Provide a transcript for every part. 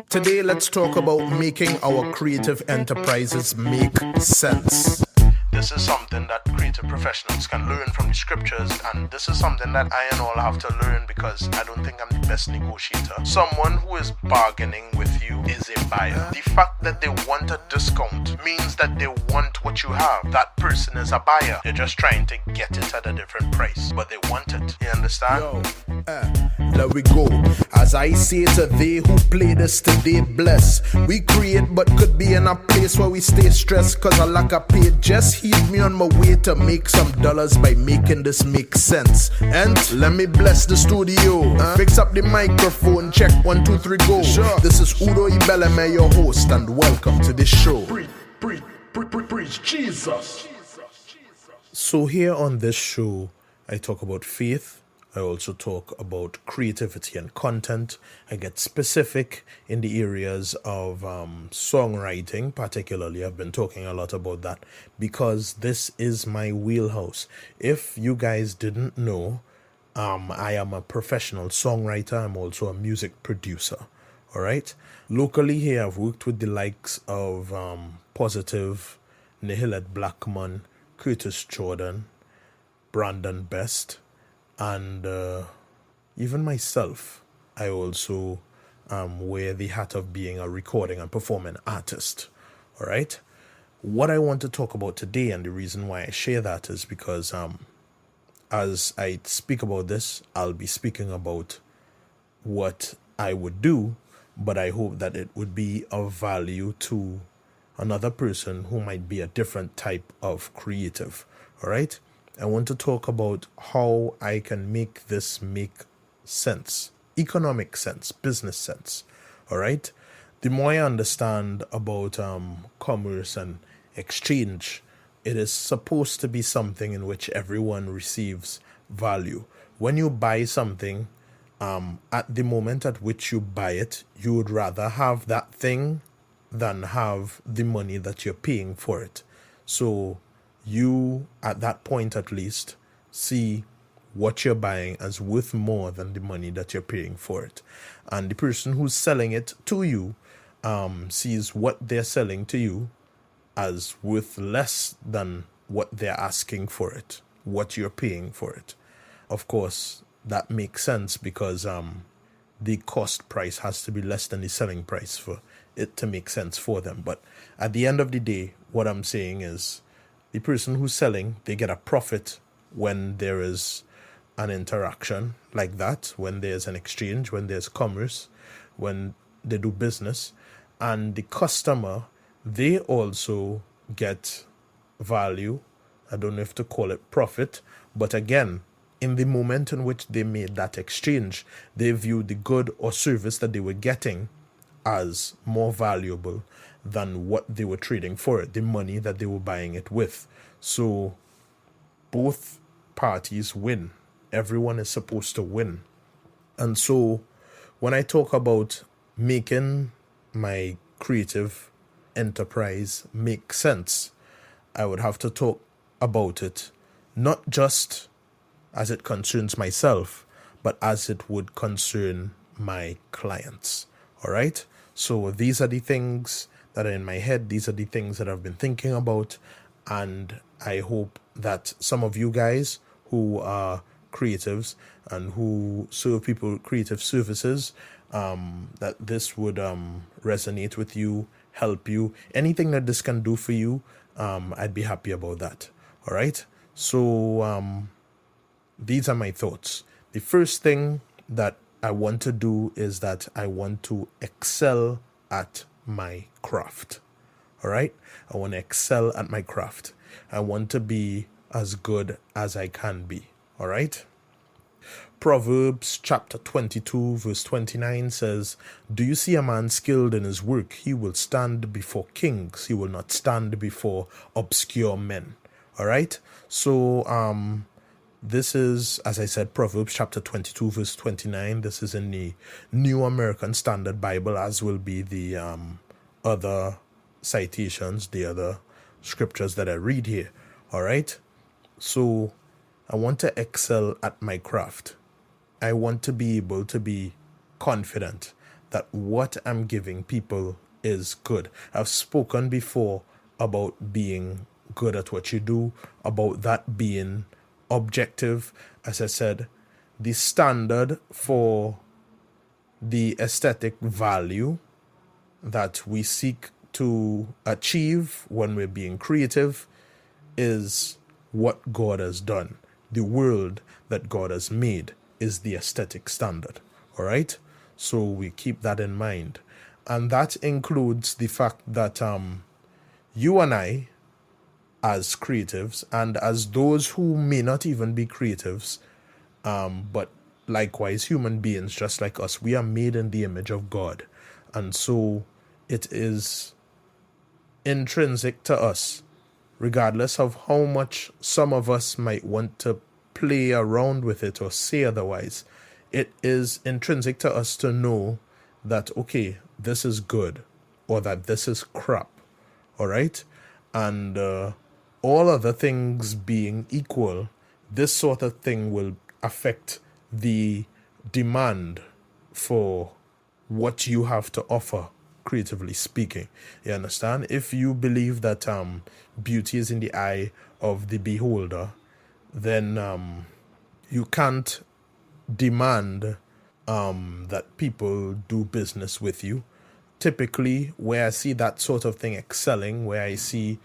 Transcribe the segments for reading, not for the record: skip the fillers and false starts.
Today, let's talk about making our creative enterprises make sense. This is something that creative professionals can learn from the scriptures, and this is something that I and all have to learn because I don't think I'm the best negotiator. Someone who is bargaining with you is a buyer. The fact that they want a discount means that they want what you have. That person is a buyer. They're just trying to get it at a different price, but they want it. You understand? There we go. As I say to they who play this today, bless. We create but could be in a place where we stay stressed cause I lack a pay. Just heed me on my way to make some dollars by making this make sense. And let me bless the studio. Fix up the microphone, check 1, 2, 3, go. Sure. This is Udo Ibeleme, your host, and welcome to the show. Preach Jesus. So here on this show, I talk about faith. I also talk about creativity and content. I get specific in the areas of songwriting, particularly. I've been talking a lot about that because this is my wheelhouse. If you guys didn't know, I am a professional songwriter. I'm also a music producer. All right. Locally here, I've worked with the likes of Positive, Nihilet Blackman, Curtis Jordan, Brandon Best, and even myself. I also wear the hat of being a recording and performing artist. All right. What I want to talk about today, and the reason why I share that, is because as I speak about this, I'll be speaking about what I would do, but I hope that it would be of value to another person who might be a different type of creative. All right. I want to talk about how I can make this make sense, economic sense, business sense. All right. The more I understand about commerce and exchange, it is supposed to be something in which everyone receives value. When you buy something, at the moment at which you buy it, you would rather have that thing than have the money that you're paying for it. So you, at that point at least, see what you're buying as worth more than the money that you're paying for it. And the person who's selling it to you sees what they're selling to you as worth less than what they're asking for it, what you're paying for it. Of course, that makes sense because the cost price has to be less than the selling price for it to make sense for them. But at the end of the day, what I'm saying is, the person who's selling, they get a profit when there is an interaction like that, when there's an exchange, when there's commerce, when they do business. And the customer, they also get value. I don't know if to call it profit, but again, in the moment in which they made that exchange, they viewed the good or service that they were getting as more valuable than what they were trading for it, the money that they were buying it with. So both parties win. Everyone is supposed to win. And so when I talk about making my creative enterprise make sense, I would have to talk about it not just as it concerns myself, but as it would concern my clients. All right? So these are the things that are in my head. These are the things that I've been thinking about. And I hope that some of you guys who are creatives and who serve people creative services, that this would resonate with you, help you. Anything that this can do for you, I'd be happy about that. All right? So these are my thoughts. The first thing that I want to do is that I want to excel at my craft. All right? I want to excel at my craft. I want to be as good as I can be. All right? Proverbs chapter 22 verse 29 says, "Do you see a man skilled in his work? He will stand before kings. He will not stand before obscure men." All right? So this is, as I said, Proverbs chapter 22 verse 29. This is in the New American Standard Bible, as will be the other citations, the other scriptures that I read here. All right? So I want to excel at my craft. I want to be able to be confident that what I'm giving people is good. I've spoken before about being good at what you do, about that being objective. As I said, the standard for the aesthetic value that we seek to achieve when we're being creative is what God has done. The world that God has made is the aesthetic standard. All right? So we keep that in mind. And that includes the fact that you and I, as creatives, and as those who may not even be creatives, but likewise human beings just like us, we are made in the image of God. And so it is intrinsic to us, regardless of how much some of us might want to play around with it or say otherwise. It is intrinsic to us to know that, okay, this is good or that this is crap. All right? And all other things being equal, this sort of thing will affect the demand for what you have to offer, creatively speaking. You understand? If you believe that beauty is in the eye of the beholder, then you can't demand that people do business with you. Typically, where I see that sort of thing excelling, where I see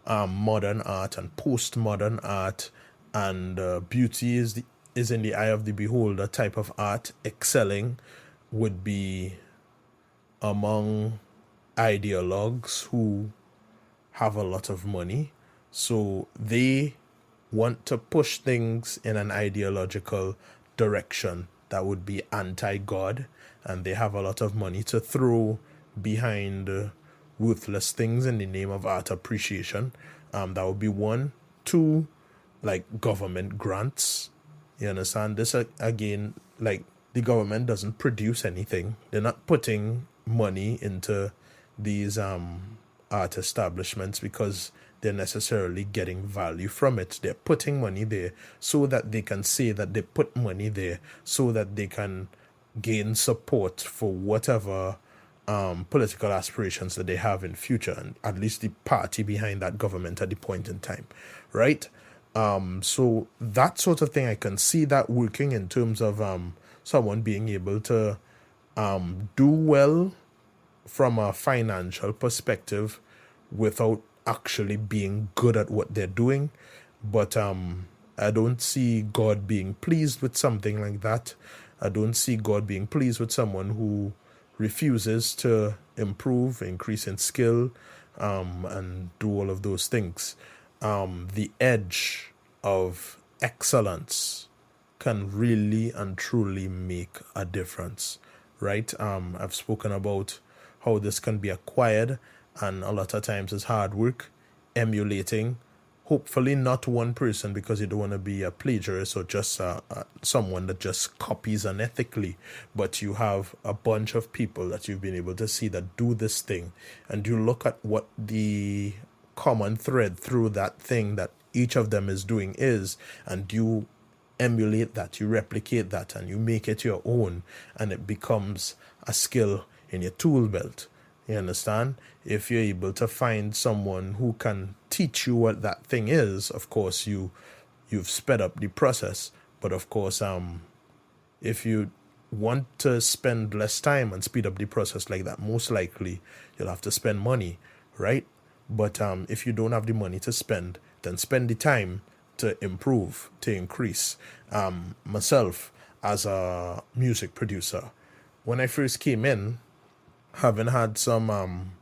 modern art and postmodern art and beauty is in the eye of the beholder type of art excelling, would be among ideologues who have a lot of money. So they want to push things in an ideological direction that would be anti-God, and they have a lot of money to throw behind worthless things in the name of art appreciation. That would be one. Two, like government grants. You understand? This again, like the government doesn't produce anything. They're not putting money into these art establishments because they're necessarily getting value from it. They're putting money there so that they can say that they put money there so that they can gain support for whatever political aspirations that they have in future, and at least the party behind that government at the point in time, right? So that sort of thing, I can see that working in terms of someone being able to do well from a financial perspective without actually being good at what they're doing. But I don't see God being pleased with something like that. I don't see God being pleased with someone who refuses to improve, increase in skill, and do all of those things. The edge of excellence can really and truly make a difference, right? I've spoken about how this can be acquired, and a lot of times it's hard work, emulating, hopefully not one person, because you don't want to be a plagiarist or just someone that just copies unethically, but you have a bunch of people that you've been able to see that do this thing, and you look at what the common thread through that thing that each of them is doing is, and you emulate that, you replicate that, and you make it your own, and it becomes a skill in your tool belt. You understand? If you're able to find someone who can teach you what that thing is, of course you've sped up the process. But of course, if you want to spend less time and speed up the process like that, most likely you'll have to spend money, right? But if you don't have the money to spend, then spend the time to improve, to increase. Myself, as a music producer, when I first came in, having had some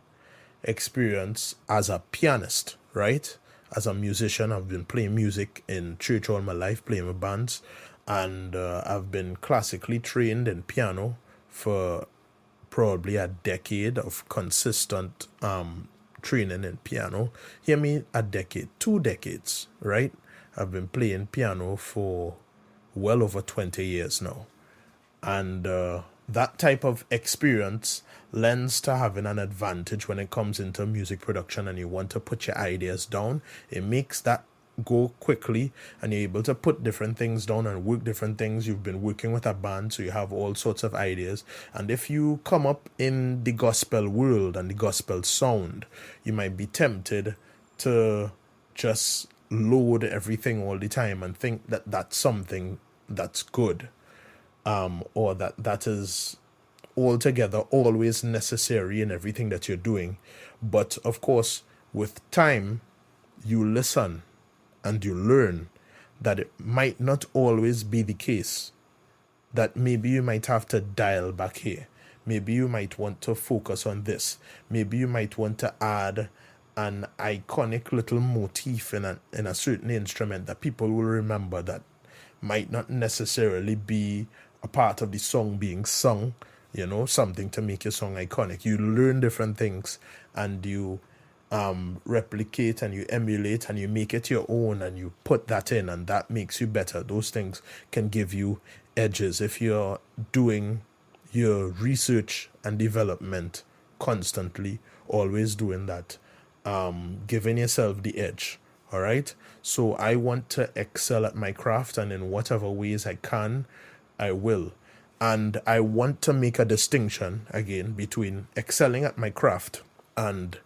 experience as a pianist, right? As a musician, I've been playing music in church all my life, playing with bands, and I've been classically trained in piano for probably a decade of consistent training in piano. Hear me, a decade, 2 decades, right? I've been playing piano for well over 20 years now. And that type of experience lends to having an advantage when it comes into music production and you want to put your ideas down. It makes that go quickly and you're able to put different things down and work different things. You've been working with a band, so you have all sorts of ideas. And if you come up in the gospel world and the gospel sound, you might be tempted to just load everything all the time and think that that's something that's good, or that is altogether always necessary in everything that you're doing. But of course, with time, you listen and you learn that it might not always be the case, that maybe you might have to dial back here. Maybe you might want to focus on this. Maybe you might want to add an iconic little motif in a certain instrument that people will remember, that might not necessarily be a part of the song being sung, something to make your song iconic. You learn different things and you replicate and you emulate and you make it your own and you put that in, and that makes you better. Those things can give you edges if you're doing your research and development constantly, always doing that, giving yourself the edge. All right, so I want to excel at my craft, and in whatever ways I can, I will. And I want to make a distinction again between excelling at my craft and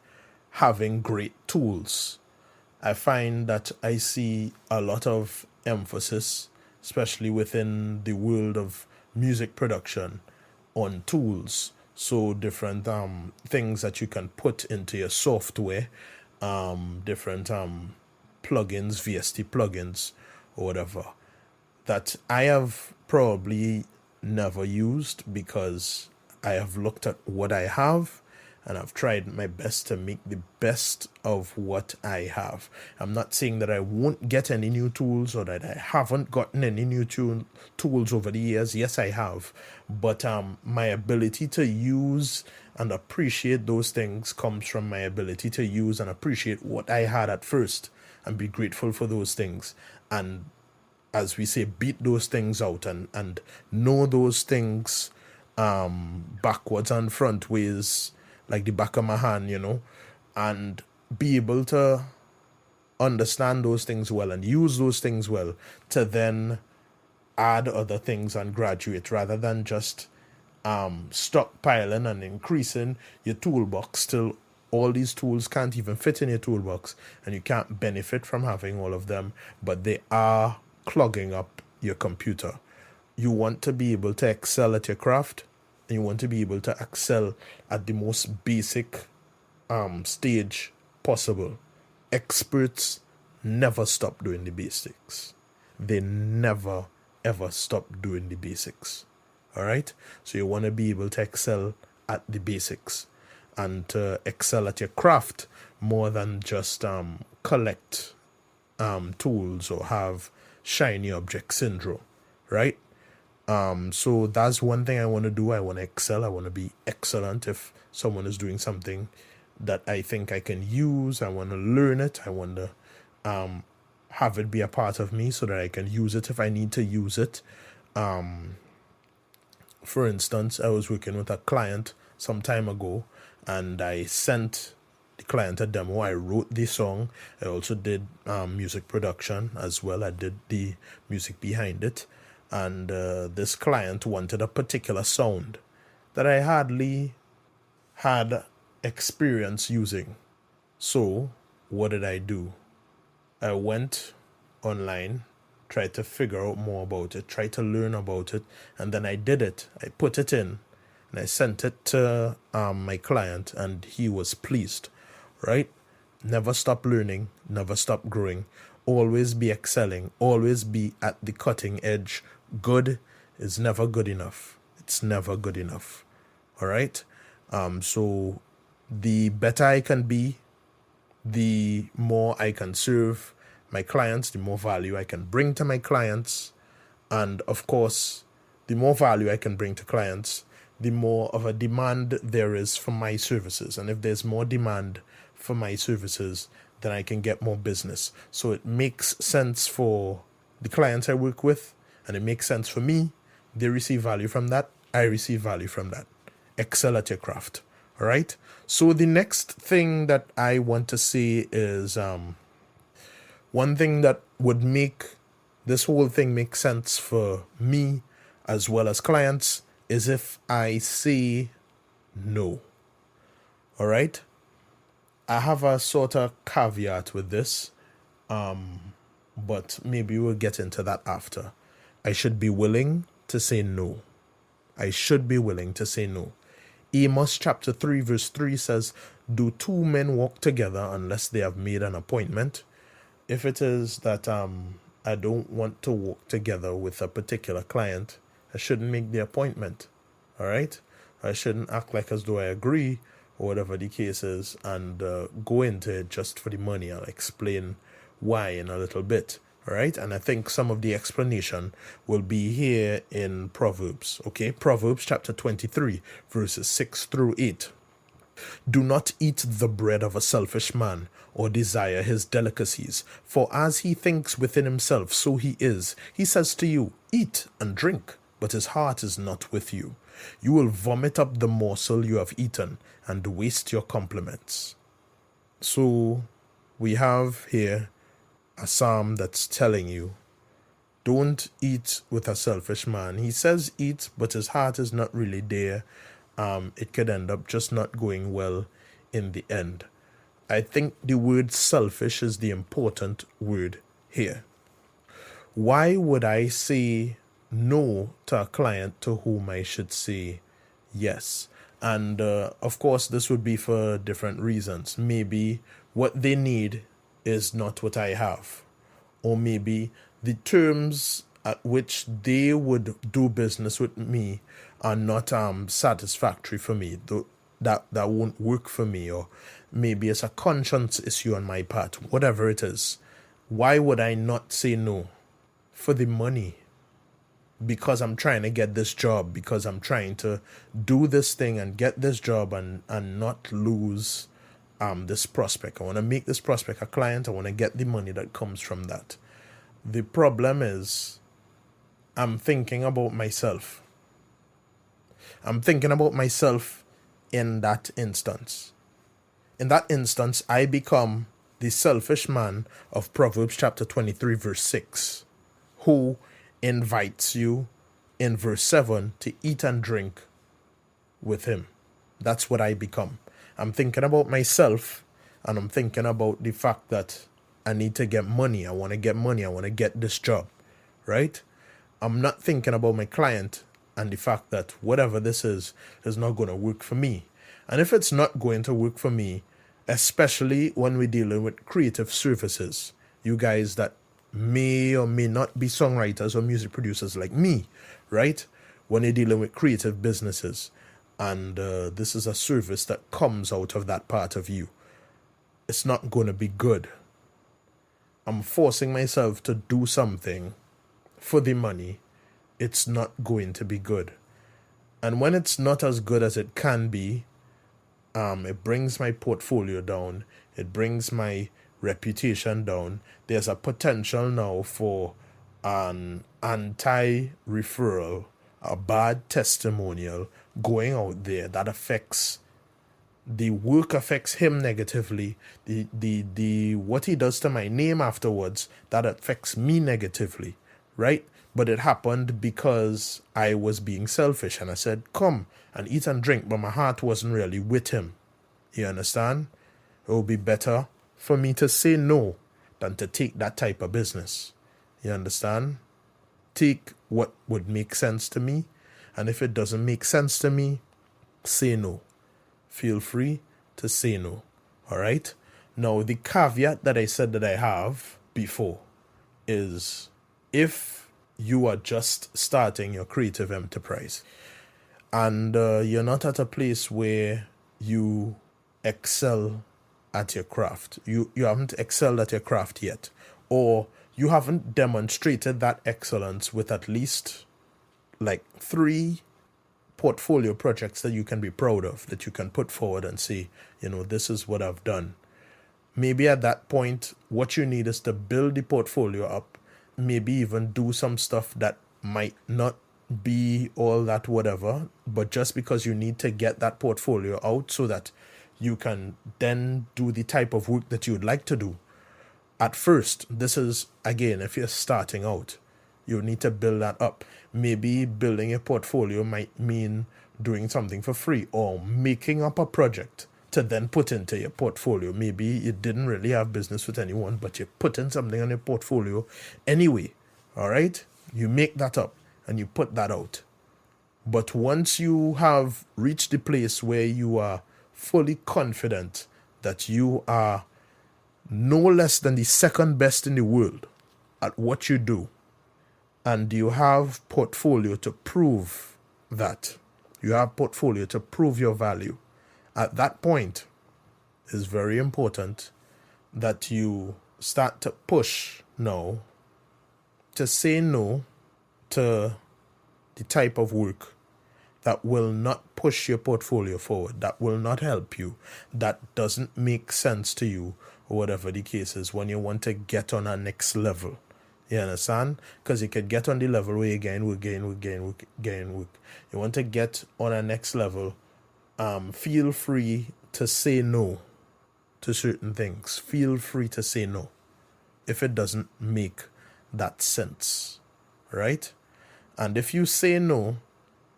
having great tools. I find that I see a lot of emphasis, especially within the world of music production, on tools. So different things that you can put into your software, different plugins, VST plugins, or whatever, that I have probably never used, because I have looked at what I have and I've tried my best to make the best of what I have. I'm not saying that I won't get any new tools or that I haven't gotten any new tools over the years. Yes, I have. But my ability to use and appreciate those things comes from my ability to use and appreciate what I had at first and be grateful for those things. And as we say, beat those things out and know those things backwards and front ways, like the back of my hand, and be able to understand those things well and use those things well to then add other things and graduate, rather than just stockpiling and increasing your toolbox till all these tools can't even fit in your toolbox and you can't benefit from having all of them, but they are clogging up your computer. You want to be able to excel at your craft, and you want to be able to excel at the most basic stage possible. Experts never stop doing the basics. They never, ever stop doing the basics. All right? So you want to be able to excel at the basics and to excel at your craft more than just collect tools or have shiny object syndrome, right? So that's one thing I want to do. I want to excel. I want to be excellent. If someone is doing something that I think I can use, I want to learn it. I want to have it be a part of me so that I can use it if I need to use it. For instance, I was working with a client some time ago, and I sent the client a demo. I wrote the song. I also did music production as well. I did the music behind it. And this client wanted a particular sound that I hardly had experience using. So what did I do? I went online, tried to figure out more about it, tried to learn about it, and then I did it. I put it in and I sent it to my client, and he was pleased, right? Never stop learning, never stop growing, always be excelling, always be at the cutting edge. Good is never good enough. It's never good enough. All right? So the better I can be, the more I can serve my clients, the more value I can bring to my clients. And of course, the more value I can bring to clients, the more of a demand there is for my services. And if there's more demand for my services, then I can get more business. So it makes sense for the clients I work with, and it makes sense for me. They receive value from that. I receive value from that. Excel at your craft. All right? So the next thing that I want to say is One thing that would make this whole thing make sense for me as well as clients is if I say no. All right? I have a sort of caveat with this, but maybe we'll get into that after. I should be willing to say no. I should be willing to say no. Amos chapter 3 verse 3 says, do two men walk together unless they have made an appointment? If it is that I don't want to walk together with a particular client, I shouldn't make the appointment. All right? I shouldn't act like as though I agree or whatever the case is and go into it just for the money. I'll explain why in a little bit. All right? And I think some of the explanation will be here in Proverbs. Okay? Proverbs chapter 23 verses 6 through 8. Do not eat the bread of a selfish man, or desire his delicacies, for as he thinks within himself, so he is. He says to you, eat and drink, but his heart is not with you. You will vomit up the morsel you have eaten, and waste your compliments. So, we have here a psalm that's telling you, don't eat with a selfish man. He says eat, but his heart is not really there. It could end up just not going well in the end. I think the word selfish is the important word here. Why would I say no to a client to whom I should say yes? And of course, this would be for different reasons. Maybe what they need is not what I have. Or maybe the terms at which they would do business with me are not satisfactory for me. That won't work for me. Or maybe it's a conscience issue on my part. Whatever it is. Why would I not say no? For the money. Because I'm trying to get this job. Because I'm trying to do this thing and get this job and not lose this prospect. I want to make this prospect a client. I want to get the money that comes from that. The problem is I'm thinking about myself. I'm thinking about myself in that instance. In that instance, I become the selfish man of Proverbs chapter 23 verse 6, who invites you in verse 7 to eat and drink with him. That's what I become. I'm thinking about myself, and I'm thinking about the fact that I need to get money. I want to get money. I want to get this job, right? I'm not thinking about my client and the fact that whatever this is not going to work for me. And if it's not going to work for me, especially when we're dealing with creative services, you guys that may or may not be songwriters or music producers like me, right? When you're dealing with creative businesses, and this is a service that comes out of that part of you, it's not going to be good. I'm forcing myself to do something for the money. It's not going to be good. And when it's not as good as it can be, it brings my portfolio down. It brings my reputation down. There's a potential now for an anti-referral, a bad testimonial going out there that affects the work, affects him negatively. The what he does to my name afterwards, that affects me negatively, right? But it happened because I was being selfish and I said, come and eat and drink, but my heart wasn't really with him. You understand? It would be better for me to say no than to take that type of business. You understand? Take what would make sense to me, and if it doesn't make sense to me, say no. Feel free to say no. All right? Now, the caveat that I said that I have before is if you are just starting your creative enterprise and you're not at a place where you excel at your craft. You haven't excelled at your craft yet, or you haven't demonstrated that excellence with at least like 3 portfolio projects that you can be proud of, that you can put forward and say, this is what I've done. Maybe at that point, what you need is to build the portfolio up, maybe even do some stuff that might not be all that whatever, but just because you need to get that portfolio out so that you can then do the type of work that you would like to do. At first, this is, again, if you're starting out, you need to build that up. Maybe building a portfolio might mean doing something for free or making up a project to then put into your portfolio. Maybe you didn't really have business with anyone, but you put in something on your portfolio anyway. All right? You make that up and you put that out. But once you have reached the place where you are fully confident that you are no less than the second best in the world at what you do, and you have portfolio to prove that, you have portfolio to prove your value, at that point, it's very important that you start to push now, to say no to the type of work that will not push your portfolio forward, that will not help you, that doesn't make sense to you, or whatever the case is, when you want to get on a next level. You understand? Because you could get on the level where you gain work. You want to get on a next level, feel free to say no to certain things. Feel free to say no if it doesn't make that sense, right? And if you say no,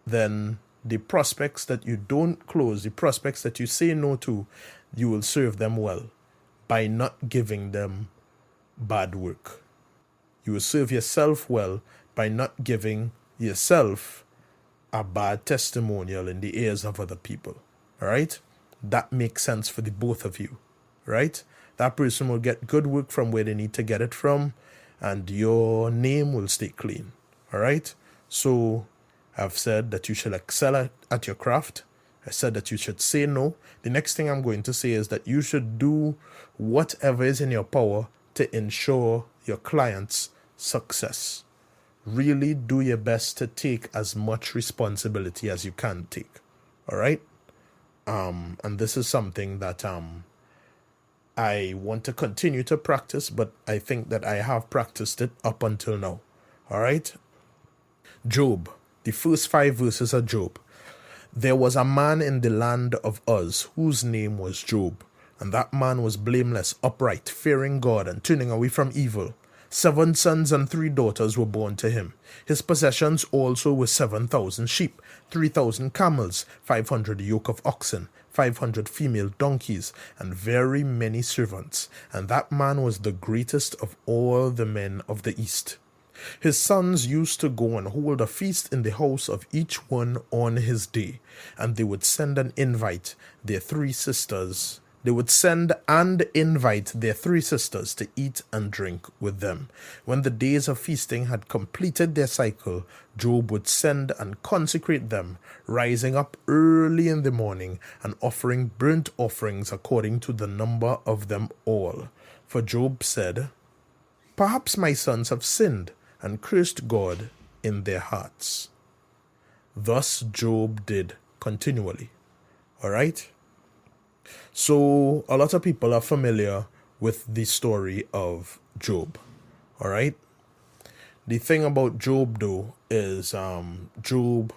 then the prospects that you don't close, the prospects that you say no to, you will serve them well by not giving them bad work. You will serve yourself well by not giving yourself a bad testimonial in the ears of other people. All right? That makes sense for the both of you. Right? That person will get good work from where they need to get it from, and your name will stay clean. All right? So I've said that you should excel at your craft. I said that you should say no. The next thing I'm going to say is that you should do whatever is in your power to ensure your clients' success. Really do your best to take as much responsibility as you can take. All right? And this is something that I want to continue to practice, but I think that I have practiced it up until now. All right? Job. The first 5 verses of Job. There was a man in the land of Uz whose name was Job, and that man was blameless, upright, fearing God, and turning away from evil. 7 sons and 3 daughters were born to him. His possessions also were 7,000 sheep, 3,000 camels, 500 yoke of oxen, 500 female donkeys, and very many servants. And that man was the greatest of all the men of the East. His sons used to go and hold a feast in the house of each one on his day, and they would send and invite their 3 sisters. They would send and invite their 3 sisters to eat and drink with them. When the days of feasting had completed their cycle, Job would send and consecrate them, rising up early in the morning and offering burnt offerings according to the number of them all. For Job said, "Perhaps my sons have sinned and cursed God in their hearts." Thus Job did continually. All right? So a lot of people are familiar with the story of Job. All right? The thing about Job, though, is Job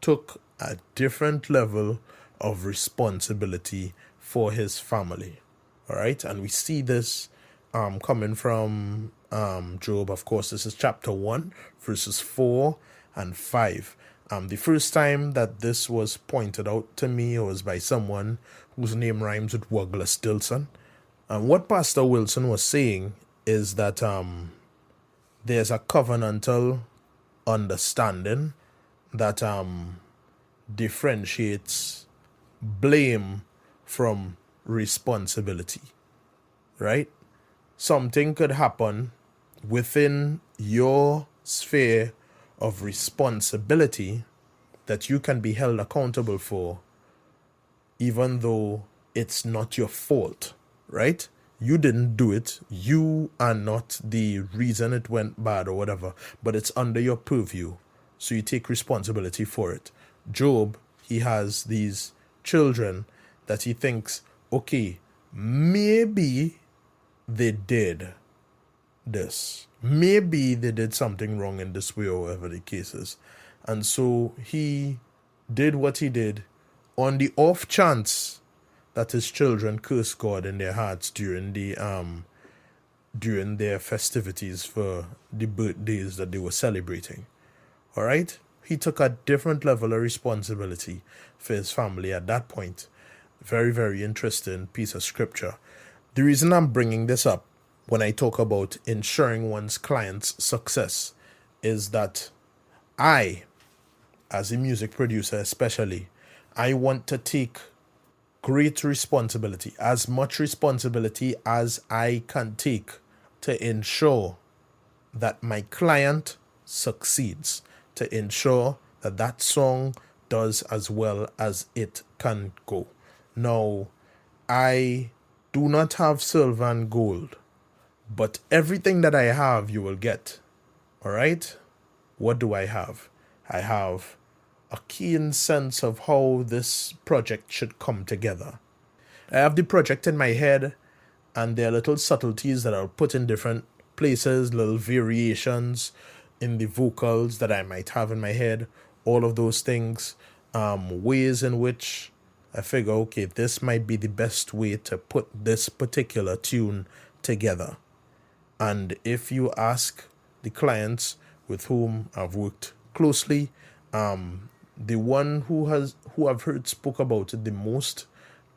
took a different level of responsibility for his family. All right? And we see this coming from Job. Of course, this is chapter 1, verses 4 and 5. The first time that this was pointed out to me was by someone whose name rhymes with Wugler Stilson. What Pastor Wilson was saying is that there's a covenantal understanding that differentiates blame from responsibility, right? Something could happen within your sphere of responsibility that you can be held accountable for, even though it's not your fault, right? You didn't do it. You are not the reason it went bad or whatever, but it's under your purview. So you take responsibility for it. Job, he has these children that he thinks, okay, maybe they did this. Maybe they did something wrong in this way or whatever the case is. And so he did what he did on the off chance that his children cursed God in their hearts during during their festivities for the birthdays that they were celebrating. All right? He took a different level of responsibility for his family at that point. Very, very interesting piece of scripture. The reason I'm bringing this up when I talk about ensuring one's client's success is that I, as a music producer especially, I want to take great responsibility, as much responsibility as I can take, to ensure that my client succeeds, to ensure that that song does as well as it can go. Now, I do not have silver and gold, but everything that I have, you will get. All right? What do I have? I have a keen sense of how this project should come together. I have the project in my head, and there are little subtleties that I'll put in different places, little variations in the vocals that I might have in my head, all of those things, ways in which I figure, okay, this might be the best way to put this particular tune together. And if you ask the clients with whom I've worked closely, the one who I've heard spoke about it the most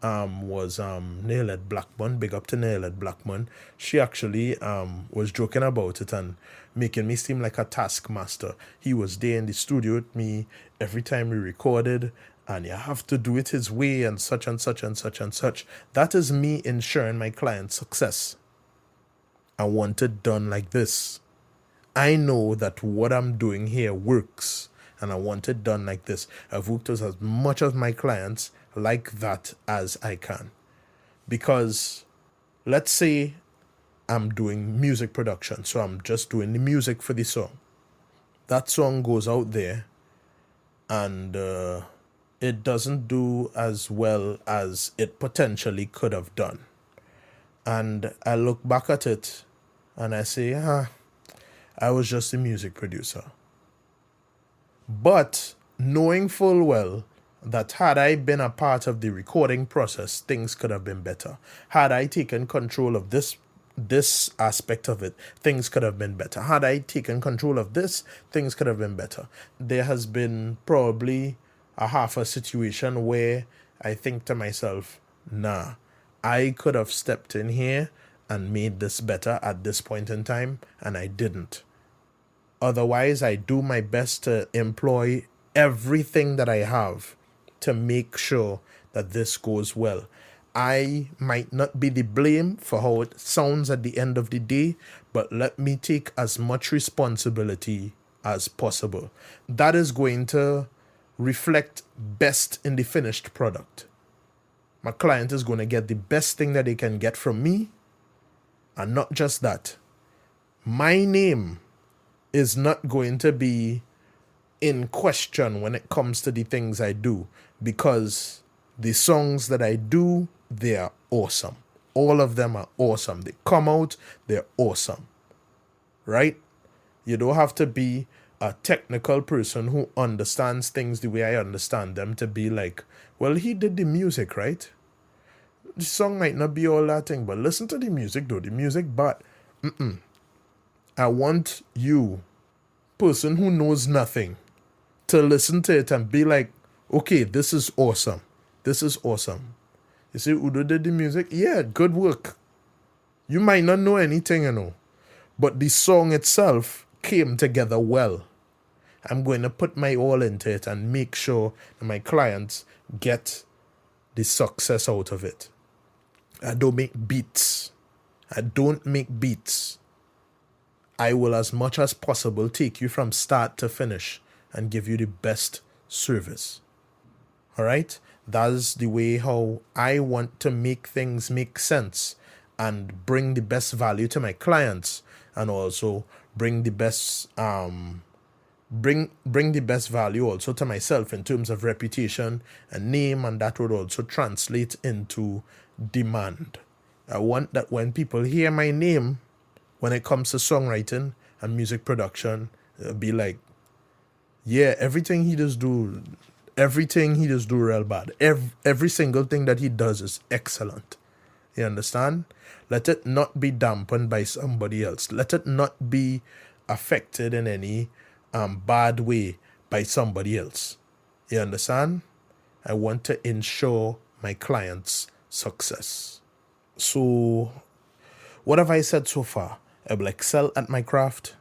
was Nailed Blackman. Big up to Nailed Blackman. She actually was joking about it and making me seem like a taskmaster. He was there in the studio with me every time we recorded, and you have to do it his way and such and such and such and such. That is me ensuring my client's success. I want it done like this. I know that what I'm doing here works, and I want it done like this. I've worked with as much of my clients like that as I can. Because let's say I'm doing music production, so I'm just doing the music for the song. That song goes out there, and it doesn't do as well as it potentially could have done. And I look back at it and I say, I was just a music producer. But knowing full well that had I been a part of the recording process, things could have been better. Had I taken control of this aspect of it, things could have been better. Had I taken control of this, things could have been better. There has been probably a half a situation where I think to myself, nah, I could have stepped in here and made this better at this point in time, and I didn't. Otherwise, I do my best to employ everything that I have to make sure that this goes well. I might not be the blame for how it sounds at the end of the day, but let me take as much responsibility as possible. That is going to reflect best in the finished product. My client is going to get the best thing that they can get from me. And not just that, my name is not going to be in question when it comes to the things I do, because the songs that I do, they are awesome. All of them are awesome. They come out, they're awesome. Right? You don't have to be a technical person who understands things the way I understand them to be like, well, he did the music, right? The song might not be all that thing, but listen to the music though. The music, but I want you, person who knows nothing, to listen to it and be like, okay, this is awesome. This is awesome. You see, Udo did the music? Yeah, good work. You might not know anything, but the song itself came together well. I'm going to put my all into it and make sure that my clients get the success out of it. I don't make beats. I will, as much as possible, take you from start to finish and give you the best service. All right? That's the way how I want to make things make sense and bring the best value to my clients, and also bring the best bring the best value also to myself in terms of reputation and name, and that would also translate into demand. I want that when people hear my name when it comes to songwriting and music production, it'll be like, yeah, everything he does do real bad. Every single thing that he does is excellent. You understand? Let it not be dampened by somebody else. Let it not be affected in any bad way by somebody else. You understand? I want to ensure my client's success. So, what have I said so far? I will excel at my craft.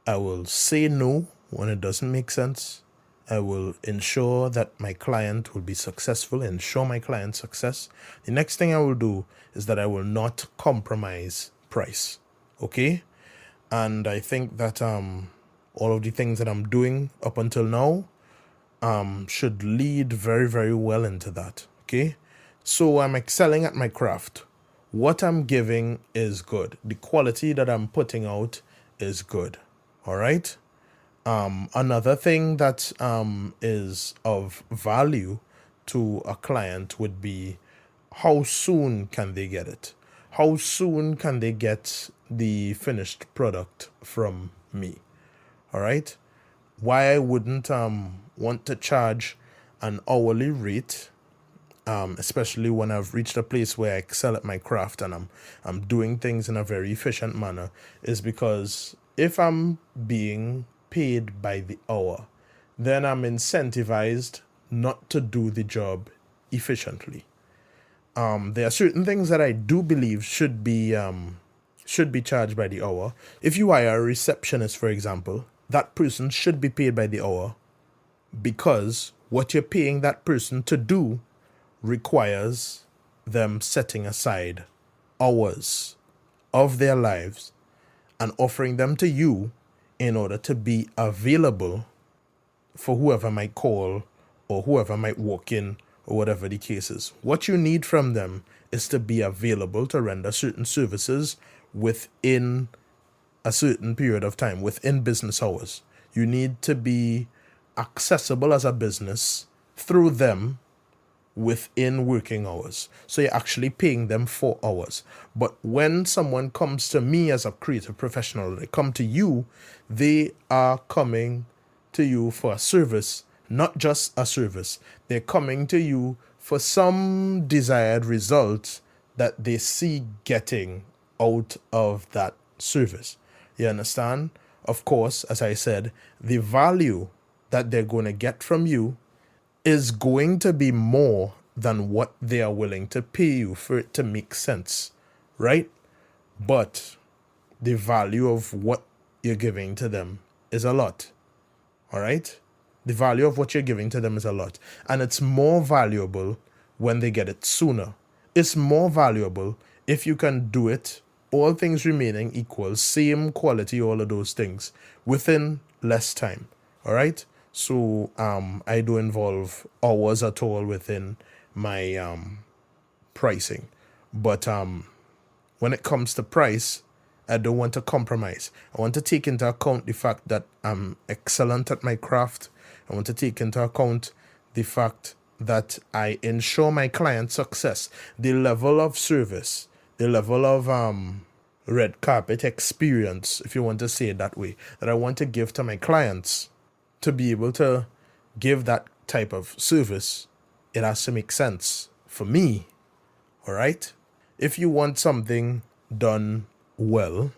I will say no when it doesn't make sense. I will ensure that my client will be successful, ensure my client's success. The next thing I will do is that I will not compromise price. Okay? And I think that all of the things that I'm doing up until now should lead very, very well into that. Okay? So I'm excelling at my craft. What I'm giving is good. The quality that I'm putting out is good. All right? Another thing that is of value to a client would be how soon can they get it? How soon can they get the finished product from me? All right? Why I wouldn't want to charge an hourly rate, especially when I've reached a place where I excel at my craft and I'm doing things in a very efficient manner, is because if I'm being paid by the hour, then I'm incentivized not to do the job efficiently. There are certain things that I do believe should be charged by the hour. If you hire a receptionist, for example, that person should be paid by the hour because what you're paying that person to do requires them setting aside hours of their lives and offering them to you in order to be available for whoever might call or whoever might walk in or whatever the case is. What you need from them is to be available to render certain services within a certain period of time, within business hours. You need to be accessible as a business through them within working hours. So you're actually paying them for hours. But when someone comes to me as a creative professional, they come to you, they are coming to you for a service, not just a service. They're coming to you for some desired result that they see getting out of that service. You understand? Of course, as I said, the value that they're going to get from you is going to be more than what they are willing to pay you for it to make sense, right? But the value of what you're giving to them is a lot, all right? The value of what you're giving to them is a lot. And it's more valuable when they get it sooner. It's more valuable if you can do it, all things remaining equal, same quality, all of those things, within less time, all right? So I don't involve hours at all within my pricing. But when it comes to price, I don't want to compromise. I want to take into account the fact that I'm excellent at my craft. I want to take into account the fact that I ensure my client success. The level of service, the level of red carpet experience, if you want to say it that way, that I want to give to my clients. To be able to give that type of service, it has to make sense for me, all right? If you want something done well,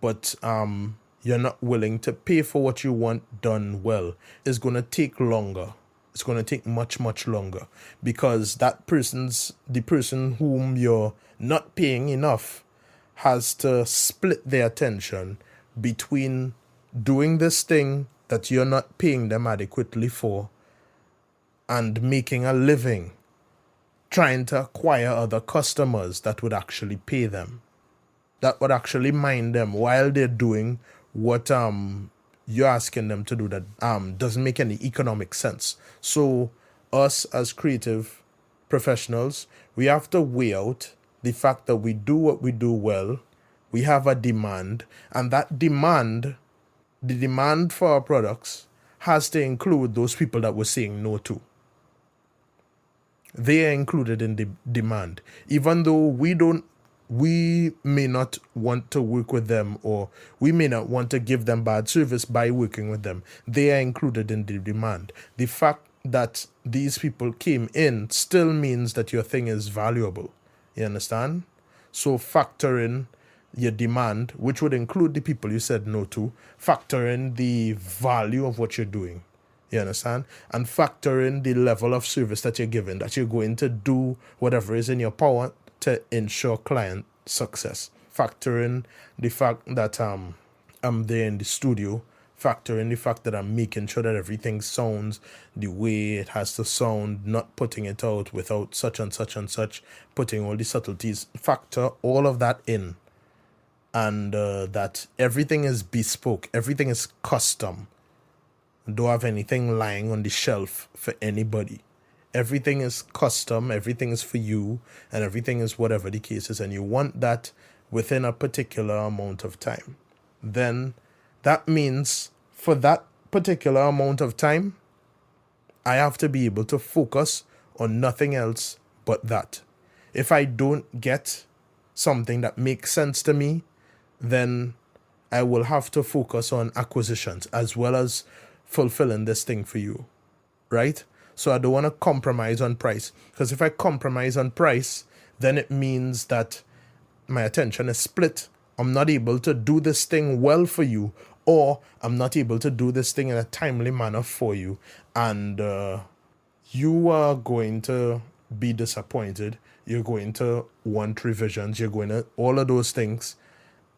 but you're not willing to pay for what you want done well, it's going to take longer. It's going to take much, much longer because the person whom you're not paying enough has to split their attention between doing this thing that you're not paying them adequately for and making a living, trying to acquire other customers that would actually pay them, that would actually mind them while they're doing what you're asking them to do that doesn't make any economic sense. So us as creative professionals, we have to weigh out the fact that we do what we do well, we have a demand, and that demand, the demand for our products has to include those people that we're saying no to. They are included in the demand. Even though we may not want to work with them, or we may not want to give them bad service by working with them, they are included in the demand. The fact that these people came in still means that your thing is valuable. You understand? So factor in your demand, which would include the people you said no to, factor in the value of what you're doing. You understand? And factor in the level of service that you're giving, that you're going to do whatever is in your power to ensure client success. Factor in the fact that I'm there in the studio. Factor in the fact that I'm making sure that everything sounds the way it has to sound, not putting it out without such and such and such, putting all the subtleties. Factor all of that in. And that everything is bespoke, everything is custom. Don't have anything lying on the shelf for anybody. Everything is custom, everything is for you, and everything is whatever the case is, and you want that within a particular amount of time. Then that means for that particular amount of time, I have to be able to focus on nothing else but that. If I don't get something that makes sense to me, then I will have to focus on acquisitions as well as fulfilling this thing for you, right? So I don't want to compromise on price, because if I compromise on price, then it means that my attention is split. I'm not able to do this thing well for you, or I'm not able to do this thing in a timely manner for you, and you are going to be disappointed. You're going to want revisions. You're going to all of those things.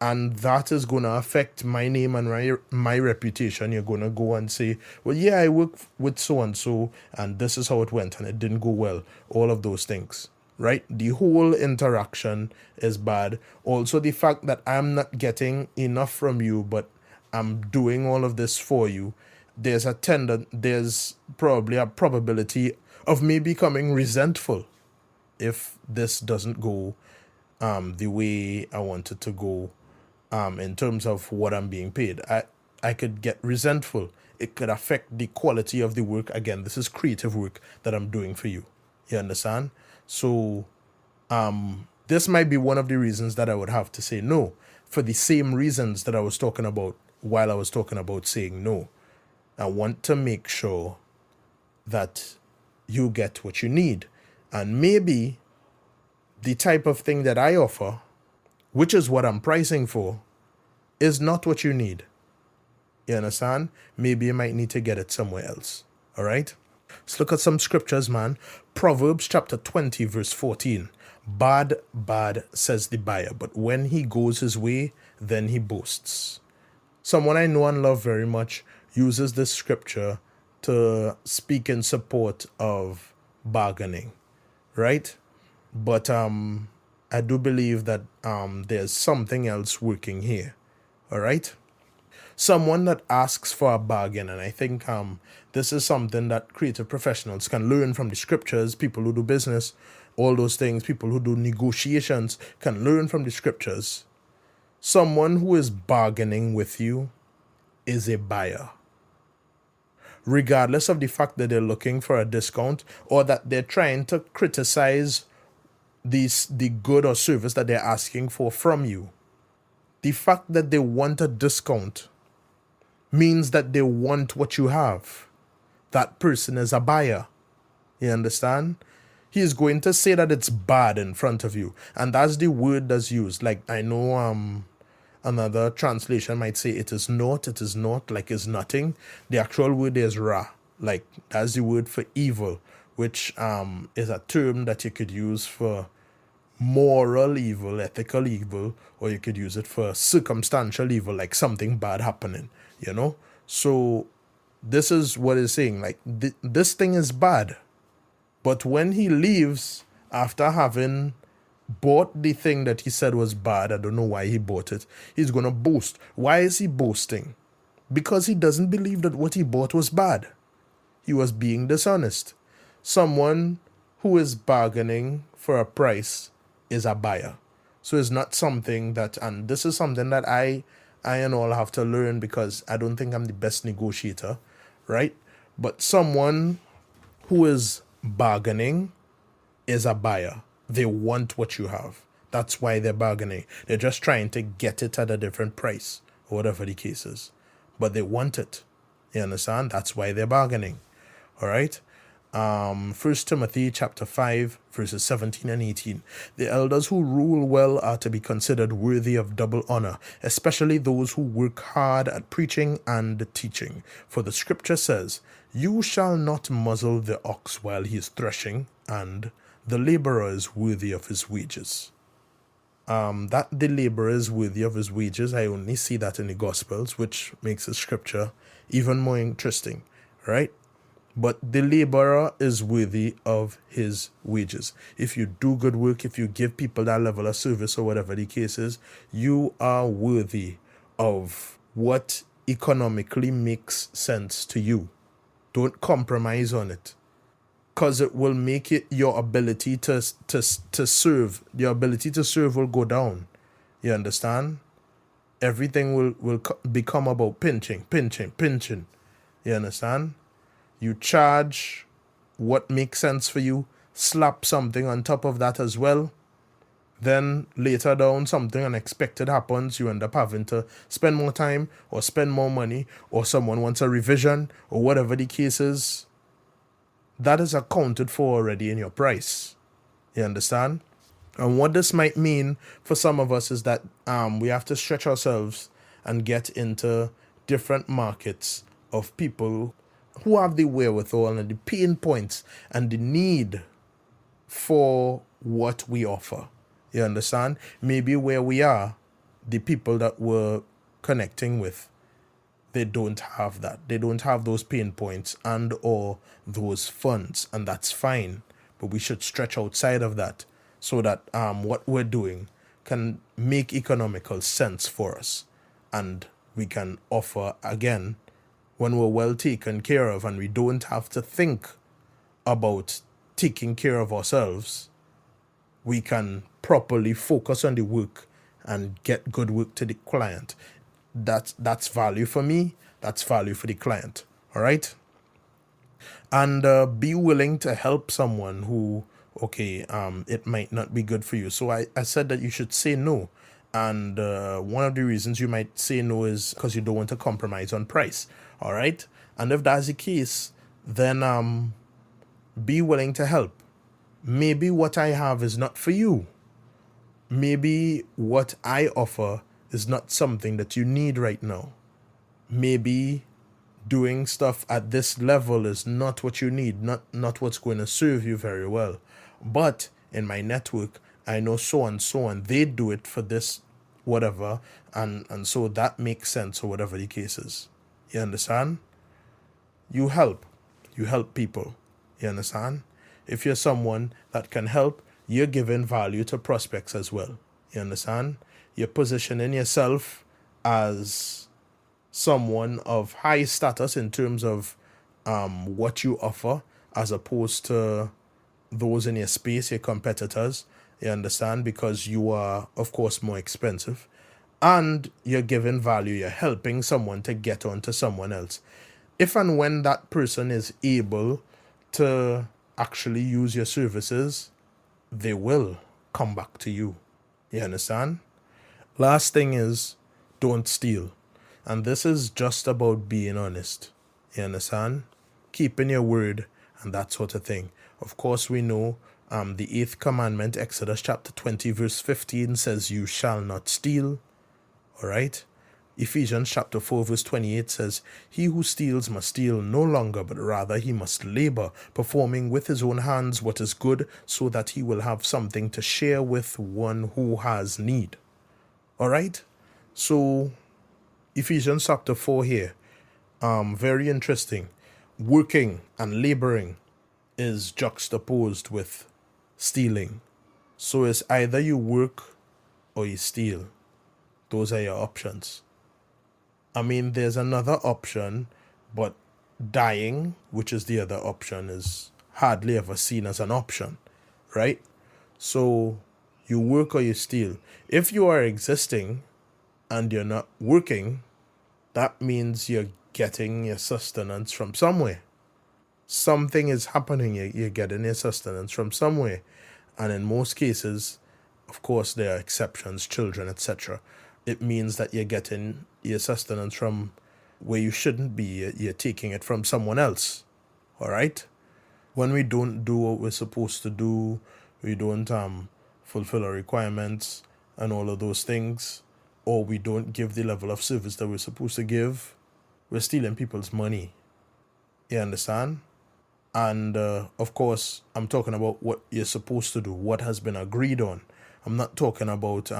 And that is going to affect my name and my reputation. You're going to go and say, well, yeah, I work with so-and-so, and this is how it went, and it didn't go well. All of those things, right? The whole interaction is bad. Also, the fact that I'm not getting enough from you, but I'm doing all of this for you, there's probably a probability of me becoming resentful if this doesn't go the way I want it to go. In terms of what I'm being paid, I could get resentful. It could affect the quality of the work. Again, this is creative work that I'm doing for you. You understand? So, this might be one of the reasons that I would have to say no, for the same reasons that I was talking about while I was talking about saying no. I want to make sure that you get what you need. And maybe the type of thing that I offer, which is what I'm pricing for, is not what you need. You understand? Maybe you might need to get it somewhere else. All right? Let's look at some scriptures, man. Proverbs chapter 20, verse 14. Bad, bad, says the buyer, but when he goes his way, then he boasts. Someone I know and love very much uses this scripture to speak in support of bargaining, right? But I do believe that there's something else working here, all right? Someone that asks for a bargain, and I think this is something that creative professionals can learn from the scriptures. People who do business, all those things, people who do negotiations can learn from the scriptures. Someone who is bargaining with you is a buyer. Regardless of the fact that they're looking for a discount or that they're trying to criticize the good or service that they're asking for from you, the fact that they want a discount means that they want what you have. That person is a buyer. You understand? He is going to say that it's bad in front of you. And that's the word that's used. Like, I know another translation might say it is not, like it's nothing. The actual word is ra. Like, that's the word for evil, which is a term that you could use for moral evil, ethical evil, or you could use it for circumstantial evil, like something bad happening, you know? So this is what it's saying, like, this thing is bad. But when he leaves after having bought the thing that he said was bad, I don't know why he bought it, he's going to boast. Why is he boasting? Because he doesn't believe that what he bought was bad. He was being dishonest. Someone who is bargaining for a price is a buyer. So it's not something that, and this is something that I and all have to learn, because I don't think I'm the best negotiator, right? But someone who is bargaining is a buyer. They want what you have. That's why they're bargaining. They're just trying to get it at a different price, or whatever the case is. But they want it. You understand? That's why they're bargaining. All right? 1 Timothy chapter 5 verses 17 and 18. The elders who rule well are to be considered worthy of double honor, especially those who work hard at preaching and teaching. For the scripture says, "You shall not muzzle the ox while he is threshing, and the laborer is worthy of his wages." That the laborer is worthy of his wages, I only see that in the Gospels, which makes the scripture even more interesting, right? But the laborer is worthy of his wages. If you do good work, if you give people that level of service or whatever the case is, you are worthy of what economically makes sense to you. Don't compromise on it, because it will make it your ability to serve. Your ability to serve will go down. You understand? Everything will become about pinching. You understand? You charge what makes sense for you, slap something on top of that as well. Then later down, something unexpected happens. You end up having to spend more time or spend more money, or someone wants a revision or whatever the case is. That is accounted for already in your price. You understand? And what this might mean for some of us is that we have to stretch ourselves and get into different markets of people who have the wherewithal and the pain points and the need for what we offer. You understand? Maybe where we are, the people that we're connecting with, they don't have that. They don't have those pain points and or those funds, and that's fine. But we should stretch outside of that so that what we're doing can make economical sense for us, and we can offer again when we're well taken care of, and we don't have to think about taking care of ourselves. We can properly focus on the work and get good work to the client. That's value for me. That's value for the client. All right. And be willing to help someone who, it might not be good for you. So I said that you should say no. And one of the reasons you might say no is because you don't want to compromise on price. All right. And if that's the case, then be willing to help. Maybe what I have is not for you. Maybe what I offer is not something that you need right now. Maybe doing stuff at this level is not what you need, not what's going to serve you very well. But in my network, I know so and so, and they do it for this, whatever, and so that makes sense, or whatever the case is. You understand? You help people. You understand? If you're someone that can help, you're giving value to prospects as well. You understand? You're positioning yourself as someone of high status in terms of what you offer, as opposed to those in your space, your competitors. You understand? Because you are, of course, more expensive. And you're giving value. You're helping someone to get on to someone else. If and when that person is able to actually use your services, they will come back to you. You understand? Last thing is, don't steal. And this is just about being honest. You understand? Keeping your word and that sort of thing. Of course, we know the 8th commandment, Exodus chapter 20, verse 15 says, "You shall not steal." All right? Ephesians chapter 4, verse 28 says, "He who steals must steal no longer, but rather he must labor, performing with his own hands what is good, so that he will have something to share with one who has need." All right? So, Ephesians chapter 4 here, very interesting. Working and laboring is juxtaposed with stealing. So it's either you work or you steal. Those are your options. I mean, there's another option, but dying, which is the other option, is hardly ever seen as an option, right? So you work or you steal. If you are existing and you're not working, that means you're getting your sustenance from somewhere. Something is happening. You're getting your sustenance from somewhere. And in most cases, of course, there are exceptions, children, etc. It means that you're getting your sustenance from where you shouldn't be. You're taking it from someone else. All right? When we don't do what we're supposed to do, we don't fulfill our requirements and all of those things, or we don't give the level of service that we're supposed to give, we're stealing people's money. You understand? And of course, I'm talking about what you're supposed to do, what has been agreed on. I'm not talking about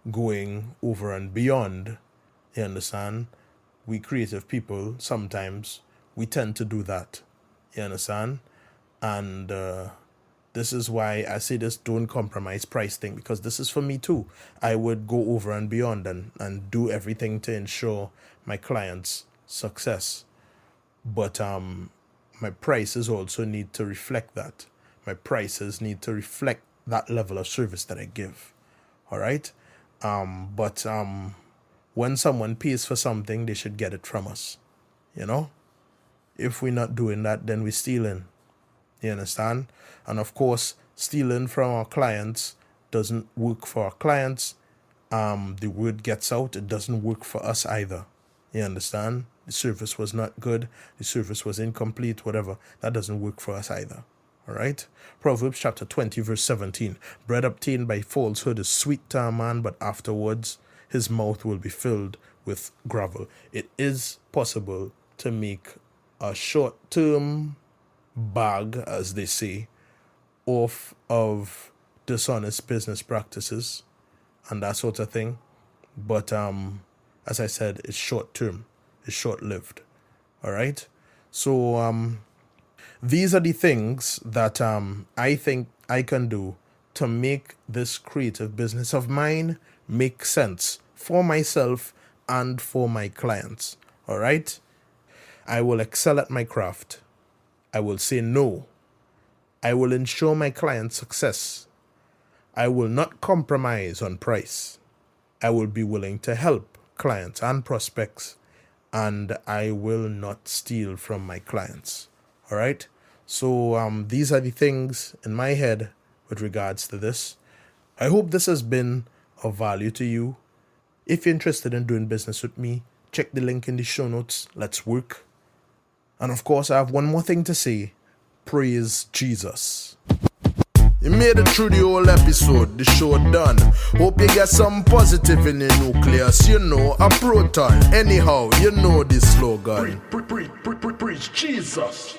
going over and beyond. You understand? We creative people, sometimes we tend to do that. You understand? And this is why I say this don't compromise price thing, because this is for me too. I would go over and beyond and do everything to ensure my clients' success. But my prices also need to reflect that. My prices need to reflect that level of service that I give. All right? But when someone pays for something, they should get it from us. You know? If we're not doing that, then we're stealing. You understand? And of course, stealing from our clients doesn't work for our clients. The word gets out. It doesn't work for us either. You understand? The service was not good. The service was incomplete, whatever. That doesn't work for us either. All right? Proverbs chapter 20, verse 17. Bread obtained by falsehood is sweet to a man, but afterwards his mouth will be filled with gravel. It is possible to make a short-term bag, as they say, off of dishonest business practices and that sort of thing. But as I said, it's short-term. It's short-lived. All right? So these are the things that I think I can do to make this creative business of mine make sense for myself and for my clients. All right? I will excel at my craft. I will say no. I will ensure my client's success. I will not compromise on price. I will be willing to help clients and prospects, and I will not steal from my clients. All right? So these are the things in my head with regards to this. I hope this has been of value to you. If you're interested in doing business with me, check the link in the show notes. Let's work. And of course, I have one more thing to say. Praise Jesus. You made it through the whole episode, the show done. Hope you get some positive in your nucleus, you know, a proton. Anyhow, you know this slogan. Preach Jesus.